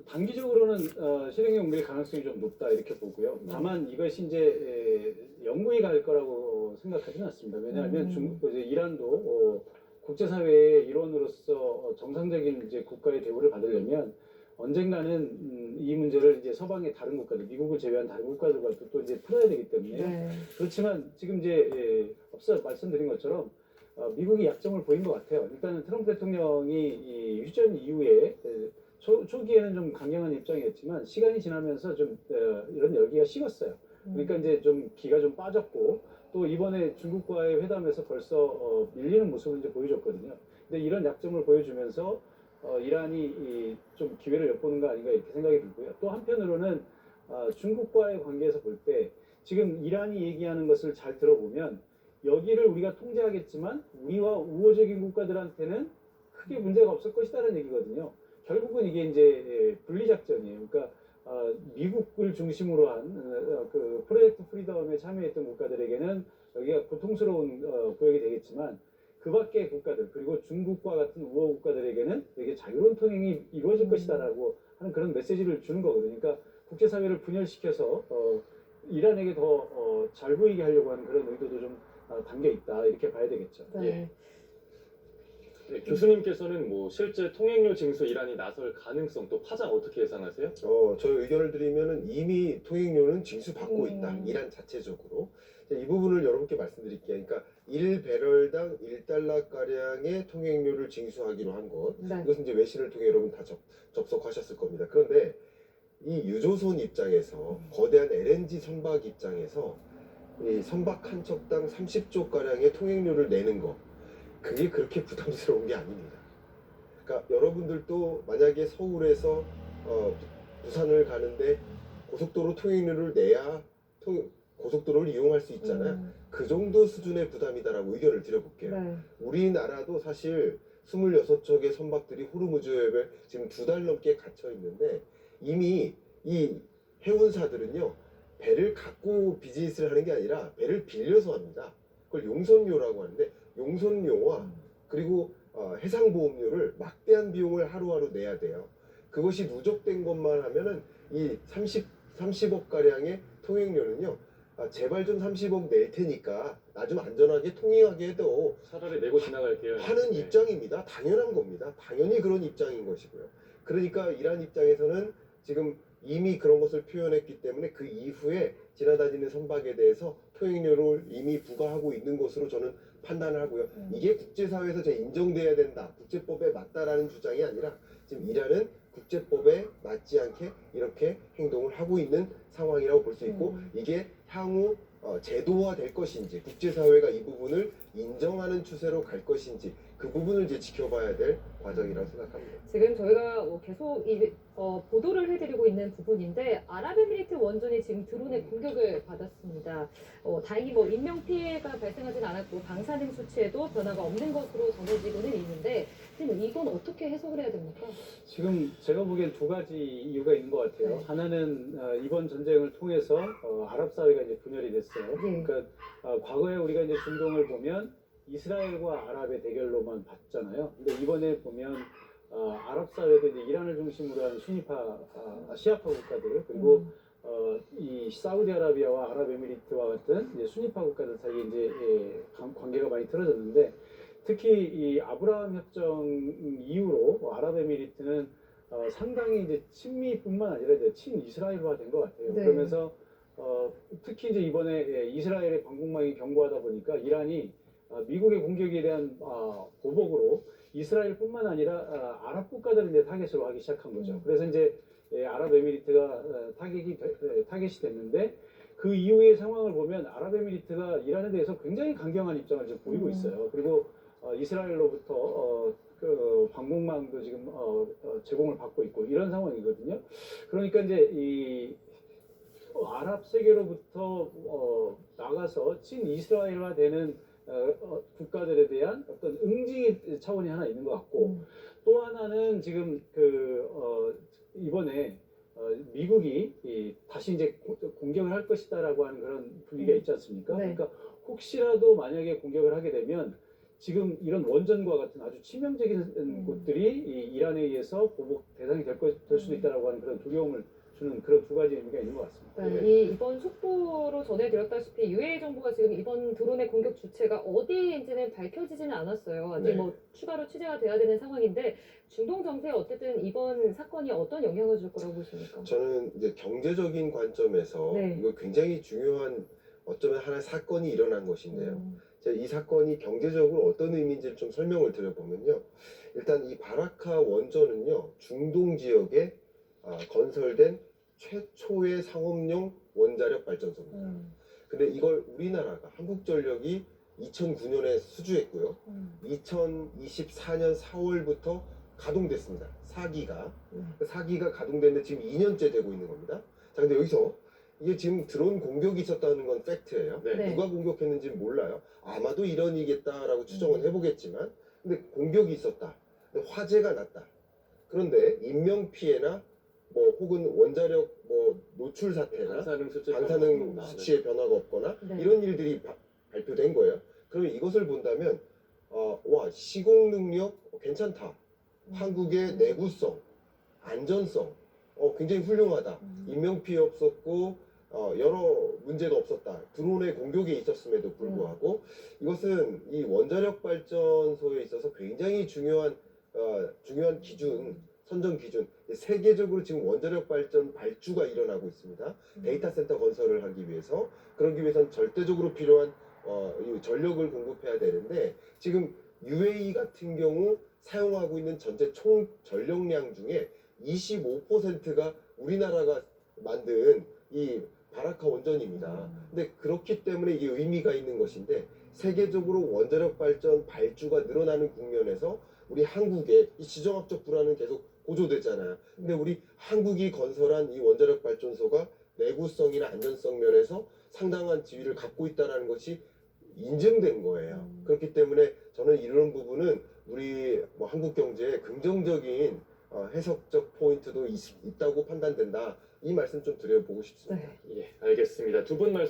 단기적으로는 실행에 옮길 가능성이 좀 높다 이렇게 보고요. 다만 이것이 이제 영구히 갈 거라고 생각하지는 않습니다. 왜냐하면 이제 이란도 국제사회의 일원으로서 정상적인 이제 국가의 대우를 받으려면 언젠가는 이 문제를 이제 서방의 다른 국가들, 미국을 제외한 다른 국가들과 또 이제 풀어야 되기 때문에 네. 그렇지만 지금 이제 앞서 말씀드린 것처럼 미국이 약점을 보인 것 같아요. 일단은 트럼프 대통령이 이 휴전 이후에 초기에는 좀 강경한 입장이었지만 시간이 지나면서 좀 이런 열기가 식었어요. 그러니까 이제 좀 기가 좀 빠졌고 또 이번에 중국과의 회담에서 벌써 밀리는 모습을 이제 보여줬거든요. 근데 이런 약점을 보여주면서 이란이 좀 기회를 엿보는 거 아닌가 이렇게 생각이 들고요. 또 한편으로는 중국과의 관계에서 볼 때 지금 이란이 얘기하는 것을 잘 들어보면 여기를 우리가 통제하겠지만 우리와 우호적인 국가들한테는 크게 문제가 없을 것이다라는 얘기거든요. 결국은 이게 이제 분리작전이에요. 그러니까 미국을 중심으로 한 그 프로젝트 프리덤에 참여했던 국가들에게는 여기가 고통스러운 구역이 되겠지만 그 밖의 국가들 그리고 중국과 같은 우호 국가들에게는 되게 자유로운 통행이 이루어질 것이다라고 하는 그런 메시지를 주는 거거든요. 그러니까 국제사회를 분열시켜서 이란에게 더 잘 보이게 하려고 하는 그런 의도도 좀 담겨 있다 이렇게 봐야 되겠죠. 네. 예. 네, 교수님께서는 뭐 실제 통행료 징수 이란이 나설 가능성 또 파장 어떻게 예상하세요? 저희 의견을 드리면은 이미 통행료는 징수받고 있다. 이란 자체적으로. 이 부분을 여러분께 말씀드릴게요. 그러니까 1배럴당 1달러가량의 통행료를 징수하기로 한 것. 네. 이것은 이제 외신을 통해 여러분 다 접속하셨을 겁니다. 그런데 이 유조선 입장에서 거대한 LNG 선박 입장에서 이 선박 한 척당 30조가량의 통행료를 내는 거. 그게 그렇게 부담스러운 게 아닙니다. 그러니까 여러분들도 만약에 서울에서 부산을 가는데 고속도로 통행료를 내야 고속도로를 이용할 수 있잖아요. 그 정도 수준의 부담이다라고 의견을 드려볼게요. 네. 우리나라도 사실 26척의 선박들이 호르무즈해에 지금 2달 넘게 갇혀 있는데 이미 이 해운사들은요 배를 갖고 비즈니스를 하는 게 아니라 배를 빌려서 합니다. 그걸 용선료라고 하는데 용선료와 그리고 해상보험료를 막대한 비용을 하루하루 내야 돼요. 그것이 누적된 것만 하면은 이 30억 가량의 통행료는요. 제발 좀 30억 낼 테니까 나 좀 안전하게 통행하게 해도 차라리 내고 지나갈게요. 하는 네. 입장입니다. 당연한 겁니다. 당연히 그런 입장인 것이고요. 그러니까 이란 입장에서는 지금 이미 그런 것을 표현했기 때문에 그 이후에 지나다니는 선박에 대해서 통행료를 이미 부과하고 있는 것으로 저는 판단을 하고요. 이게 국제사회에서 인정돼야 된다. 국제법에 맞다라는 주장이 아니라 지금 이란은 국제법에 맞지 않게 이렇게 행동을 하고 있는 상황이라고 볼 수 있고 이게 향후 제도화 될 것인지 국제사회가 이 부분을 인정하는 추세로 갈 것인지 그 부분을 이제 지켜봐야 될 과정이라고 생각합니다. 지금 저희가 계속 보도를 해드리고 있는 부분인데 아랍에미리트 원전이 지금 드론의 공격을 받았습니다. 다행히 인명 피해가 발생하진 않았고 방사능 수치에도 변화가 없는 것으로 전해지고는 있는데 지금 이건 어떻게 해석을 해야 됩니까? 지금 제가 보기엔 두 가지 이유가 있는 것 같아요. 네. 하나는 이번 전쟁을 통해서 아랍 사회가 이제 분열이 됐어요. 네. 그러니까 과거에 우리가 이제 중동을 보면 이스라엘과 아랍의 대결로만 봤잖아요. 근데 이번에 보면 아랍 사회도 이제 이란을 중심으로 한 순위파 시아파 국가들 그리고 이 사우디아라비아와 아랍에미리트와 같은 이제 순위파 국가들 사이에 이제 관계가 많이 틀어졌는데 특히 이 아브라함 협정 이후로 아랍에미리트는 상당히 이제 친미뿐만 아니라 이제 친이스라엘화 된 것 같아요. 네. 그러면서 특히 이제 이번에 이스라엘의 방공망이 견고하다 보니까 이란이 미국의 공격에 대한 보복으로 이스라엘뿐만 아니라 아랍 국가들을 이제 타겟으로 하기 시작한 거죠. 그래서 이제 아랍에미리트가 타겟이 됐는데 그 이후의 상황을 보면 아랍에미리트가 이란에 대해서 굉장히 강경한 입장을 지금 보이고 있어요. 그리고 이스라엘로부터 그 방공망도 지금 제공을 받고 있고 이런 상황이거든요. 그러니까 이제 이 아랍 세계로부터 나가서 친이스라엘화되는 국가들에 대한 어떤 응징의 차원이 하나 있는 것 같고 또 하나는 지금 이번에 미국이 다시 이제 공격을 할 것이다라고 하는 그런 분위기가 있지 않습니까? 네. 그러니까 혹시라도 만약에 공격을 하게 되면 지금 이런 원전과 같은 아주 치명적인 곳들이 이 이란에 의해서 보복 대상이 될 수도 있다라고 하는 그런 두려움을 주는 그런 두 가지 의미가 있는 것 같습니다. 그러니까 예. 이번 속보로 전해드렸다시피 UAE 정부가 지금 이번 드론의 공격 주체가 어디인지는 밝혀지지는 않았어요. 아직 네. 뭐 추가로 취재가 돼야 되는 상황인데 중동 정세에 어쨌든 이번 사건이 어떤 영향을 줄 거라고 보십니까? 저는 이제 경제적인 관점에서 네. 이거 굉장히 중요한 어쩌면 하나의 사건이 일어난 것인데요. 제가 이 사건이 경제적으로 어떤 의미인지를 좀 설명을 드려보면요. 일단 이 바라카 원전은요, 중동 지역에 건설된 최초의 상업용 원자력 발전소입니다. 근데 이걸 우리나라가 한국전력이 2009년에 수주했고요. 2024년 4월부터 가동됐습니다. 4기가. 4기가 가동됐는데 지금 2년째 되고 있는 겁니다. 자, 근데 여기서 이게 지금 드론 공격이 있었다는 건 팩트예요. 네. 네. 누가 공격했는지 몰라요. 아마도 이런이겠다라고 추정은 해보겠지만, 근데 공격이 있었다. 근데 화재가 났다. 그런데 인명 피해나 뭐 혹은 원자력 뭐 노출 사태나 반사능 수치 반사능 수치의 변화가 없거나 네. 이런 일들이 발표된 거예요. 그러면 이것을 본다면 와, 시공 능력 괜찮다. 한국의 내구성, 안전성 굉장히 훌륭하다. 인명 피해 없었고 여러 문제가 없었다. 드론의 공격이 있었음에도 불구하고 이것은 이 원자력 발전소에 있어서 굉장히 중요한 기준, 선정 기준. 세계적으로 지금 원자력 발전 발주가 일어나고 있습니다. 데이터 센터 건설을 하기 위해서 그러기 위해서는 절대적으로 필요한 이 전력을 공급해야 되는데 지금 UAE 같은 경우 사용하고 있는 전체 총 전력량 중에 25%가 우리나라가 만든 이 바라카 원전입니다. 근데 그렇기 때문에 이게 의미가 있는 것인데 세계적으로 원자력 발전 발주가 늘어나는 국면에서 우리 한국의 이 지정학적 불안은 계속 고조됐잖아요. 근데 우리 한국이 건설한 이 원자력 발전소가 내구성이나 안전성 면에서 상당한 지위를 갖고 있다는 것이 인증된 거예요. 그렇기 때문에 저는 이런 부분은 우리 뭐 한국 경제에 긍정적인 해석적 포인트도 있다고 판단된다. 이 말씀 좀 드려보고 싶습니다. 네. 예, 알겠습니다. 두 분 말씀